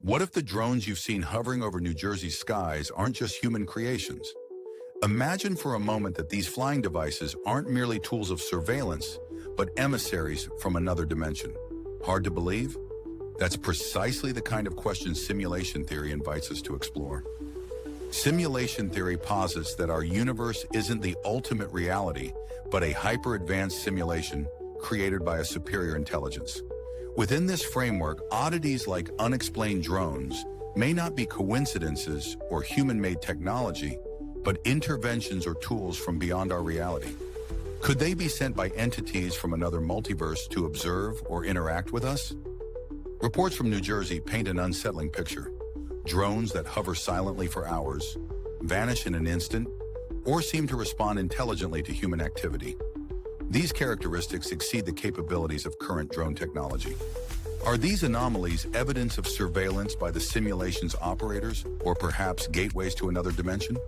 What if the drones you've seen hovering over New Jersey's skies aren't just human creations? Imagine for a moment that these flying devices aren't merely tools of surveillance, but emissaries from another dimension. Hard to believe? That's precisely the kind of question simulation theory invites us to explore. Simulation theory posits that our universe isn't the ultimate reality, but a hyper-advanced simulation created by a superior intelligence. Within this framework, oddities like unexplained drones may not be coincidences or human-made technology, but interventions or tools from beyond our reality. Could they be sent by entities from another multiverse to observe or interact with us? Reports from New Jersey paint an unsettling picture. Drones that hover silently for hours, vanish in an instant, or seem to respond intelligently to human activity. These characteristics exceed the capabilities of current drone technology. Are these anomalies evidence of surveillance by the simulation's operators, or perhaps gateways to another dimension?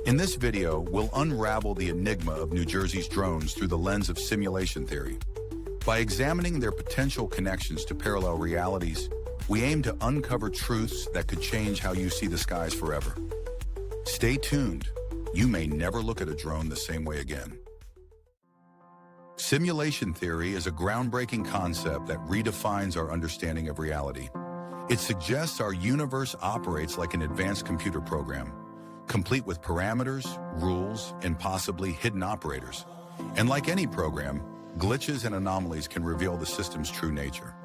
In this video, we'll unravel the enigma of New Jersey's drones through the lens of simulation theory. By examining their potential connections to parallel realities, we aim to uncover truths that could change how you see the skies forever. Stay tuned. You may never look at a drone the same way again. Simulation theory is a groundbreaking concept that redefines our understanding of reality. It suggests our universe operates like an advanced computer program, complete with parameters, rules, and possibly hidden operators. And like any program, glitches and anomalies can reveal the system's true nature.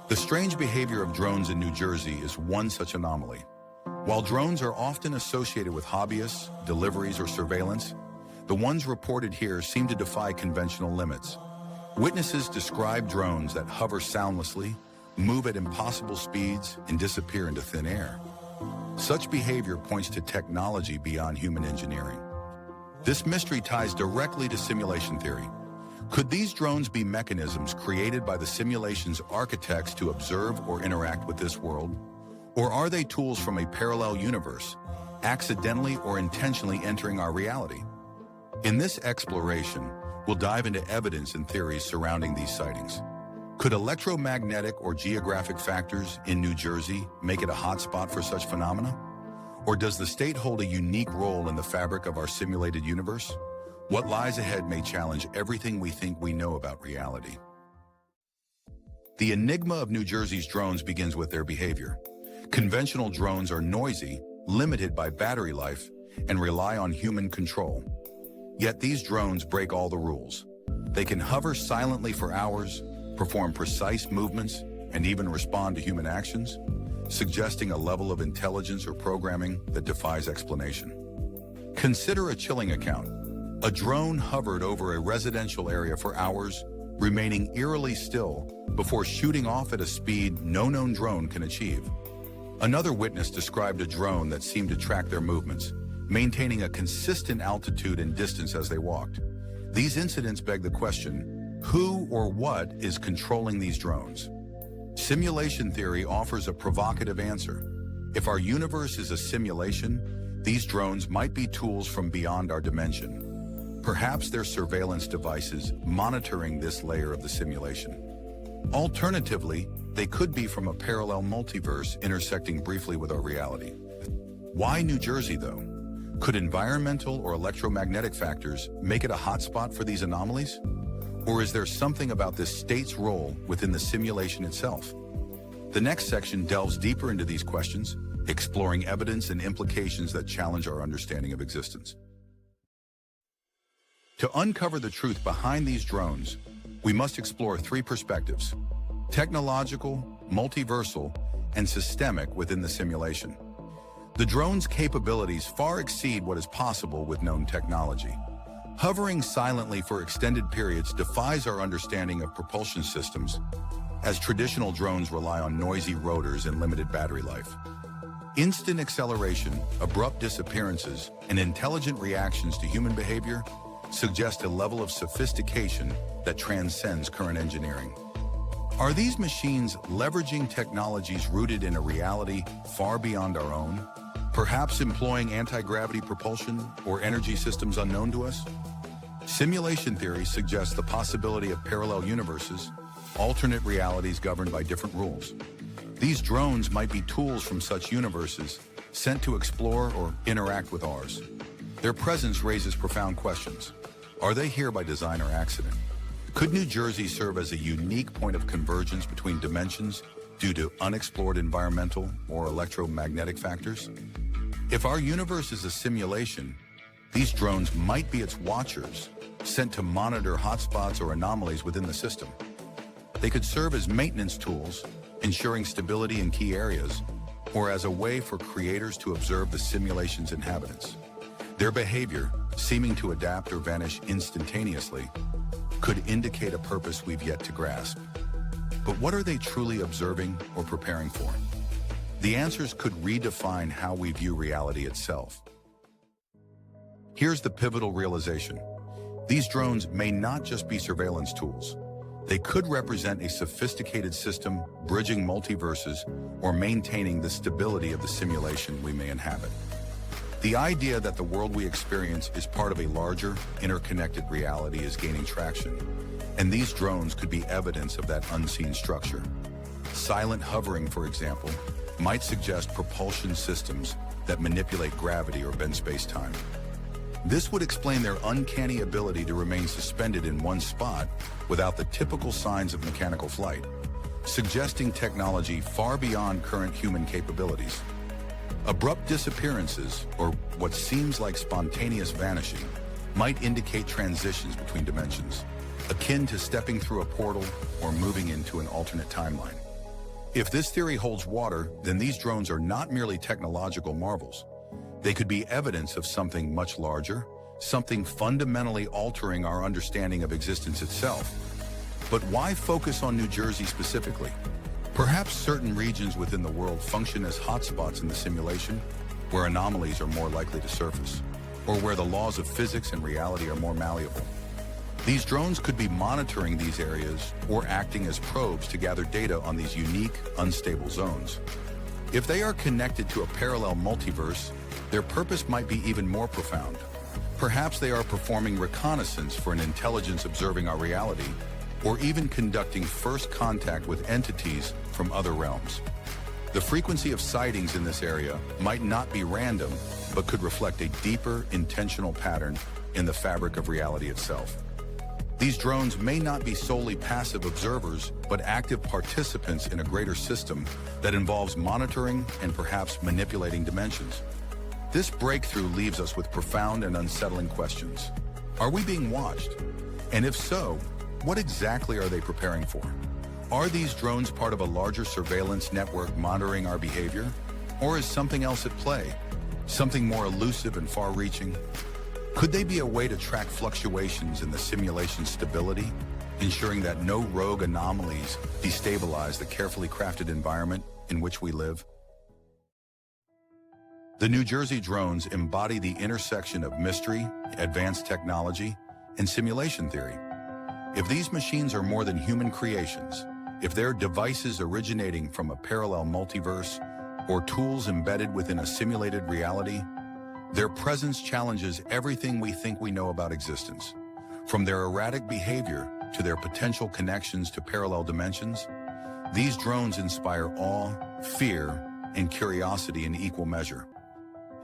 The strange behavior of drones in New Jersey is one such anomaly. While drones are often associated with hobbyists, deliveries, or surveillance, the ones reported here seem to defy conventional limits. Witnesses describe drones that hover soundlessly, move at impossible speeds, and disappear into thin air. Such behavior points to technology beyond human engineering. This mystery ties directly to simulation theory. Could these drones be mechanisms created by the simulation's architects to observe or interact with this world? Or are they tools from a parallel universe, accidentally or intentionally entering our reality? In this exploration, we'll dive into evidence and theories surrounding these sightings. Could electromagnetic or geographic factors in New Jersey make it a hotspot for such phenomena? Or does the state hold a unique role in the fabric of our simulated universe? What lies ahead may challenge everything we think we know about reality. The enigma of New Jersey's drones begins with their behavior. Conventional drones are noisy, limited by battery life, and rely on human control. Yet these drones break all the rules. They can hover silently for hours, perform precise movements, and even respond to human actions, suggesting a level of intelligence or programming that defies explanation. Consider a chilling account. A drone hovered over a residential area for hours, remaining eerily still before shooting off at a speed no known drone can achieve. Another witness described a drone that seemed to track their movements, maintaining a consistent altitude and distance as they walked. These incidents beg the question, who or what is controlling these drones? Simulation theory offers a provocative answer. If our universe is a simulation, these drones might be tools from beyond our dimension. Perhaps they're surveillance devices monitoring this layer of the simulation. Alternatively, they could be from a parallel multiverse intersecting briefly with our reality. Why New Jersey, though? Could environmental or electromagnetic factors make it a hotspot for these anomalies? Or is there something about this state's role within the simulation itself? The next section delves deeper into these questions, exploring evidence and implications that challenge our understanding of existence. To uncover the truth behind these drones, we must explore three perspectives: technological, multiversal, and systemic within the simulation. The drone's capabilities far exceed what is possible with known technology. Hovering silently for extended periods defies our understanding of propulsion systems, as traditional drones rely on noisy rotors and limited battery life. Instant acceleration, abrupt disappearances, and intelligent reactions to human behavior suggest a level of sophistication that transcends current engineering. Are these machines leveraging technologies rooted in a reality far beyond our own, perhaps employing anti-gravity propulsion or energy systems unknown to us? Simulation theory suggests the possibility of parallel universes, alternate realities governed by different rules. These drones might be tools from such universes sent to explore or interact with ours. Their presence raises profound questions. Are they here by design or accident? Could New Jersey serve as a unique point of convergence between dimensions due to unexplored environmental or electromagnetic factors? If our universe is a simulation, these drones might be its watchers, sent to monitor hotspots or anomalies within the system. They could serve as maintenance tools, ensuring stability in key areas, or as a way for creators to observe the simulation's inhabitants. Their behavior, seeming to adapt or vanish instantaneously, could indicate a purpose we've yet to grasp. But what are they truly observing or preparing for? The answers could redefine how we view reality itself. Here's the pivotal realization. These drones may not just be surveillance tools. They could represent a sophisticated system bridging multiverses or maintaining the stability of the simulation we may inhabit. The idea that the world we experience is part of a larger, interconnected reality is gaining traction, and these drones could be evidence of that unseen structure. Silent hovering, for example, might suggest propulsion systems that manipulate gravity or bend space-time. This would explain their uncanny ability to remain suspended in one spot without the typical signs of mechanical flight, suggesting technology far beyond current human capabilities. Abrupt disappearances, or what seems like spontaneous vanishing, might indicate transitions between dimensions, akin to stepping through a portal or moving into an alternate timeline. If this theory holds water, then these drones are not merely technological marvels. They could be evidence of something much larger, something fundamentally altering our understanding of existence itself. But why focus on New Jersey specifically? Perhaps certain regions within the world function as hotspots in the simulation, where anomalies are more likely to surface, or where the laws of physics and reality are more malleable. These drones could be monitoring these areas or acting as probes to gather data on these unique, unstable zones. If they are connected to a parallel multiverse, their purpose might be even more profound. Perhaps they are performing reconnaissance for an intelligence observing our reality, or even conducting first contact with entities from other realms. The frequency of sightings in this area might not be random, but could reflect a deeper, intentional pattern in the fabric of reality itself. These drones may not be solely passive observers, but active participants in a greater system that involves monitoring and perhaps manipulating dimensions. This breakthrough leaves us with profound and unsettling questions. Are we being watched? And if so, what exactly are they preparing for? Are these drones part of a larger surveillance network monitoring our behavior? Or is something else at play? Something more elusive and far-reaching? Could they be a way to track fluctuations in the simulation's stability, ensuring that no rogue anomalies destabilize the carefully crafted environment in which we live? The New Jersey drones embody the intersection of mystery, advanced technology, and simulation theory. If these machines are more than human creations, if they're devices originating from a parallel multiverse or tools embedded within a simulated reality, their presence challenges everything we think we know about existence. From their erratic behavior to their potential connections to parallel dimensions, these drones inspire awe, fear, and curiosity in equal measure.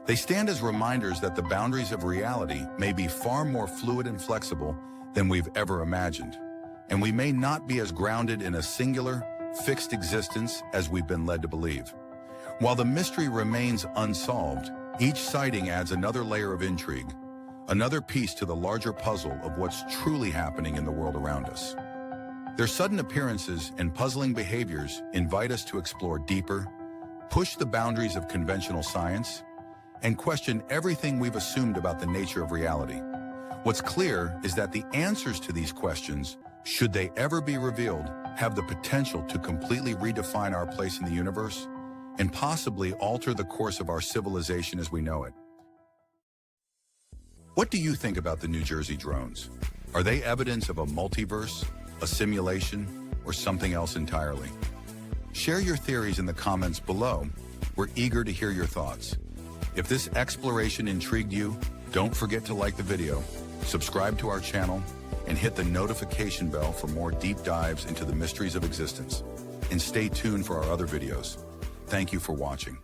They stand as reminders that the boundaries of reality may be far more fluid and flexible than we've ever imagined, and we may not be as grounded in a singular, fixed existence as we've been led to believe. While the mystery remains unsolved, each sighting adds another layer of intrigue, another piece to the larger puzzle of what's truly happening in the world around us. Their sudden appearances and puzzling behaviors invite us to explore deeper, push the boundaries of conventional science, and question everything we've assumed about the nature of reality. What's clear is that the answers to these questions, should they ever be revealed, have the potential to completely redefine our place in the universe and possibly alter the course of our civilization as we know it. What do you think about the New Jersey drones? Are they evidence of a multiverse, a simulation, or something else entirely? Share your theories in the comments below. We're eager to hear your thoughts. If this exploration intrigued you, don't forget to like the video, subscribe to our channel, and hit the notification bell for more deep dives into the mysteries of existence. and stay tuned for our other videos. Thank you for watching.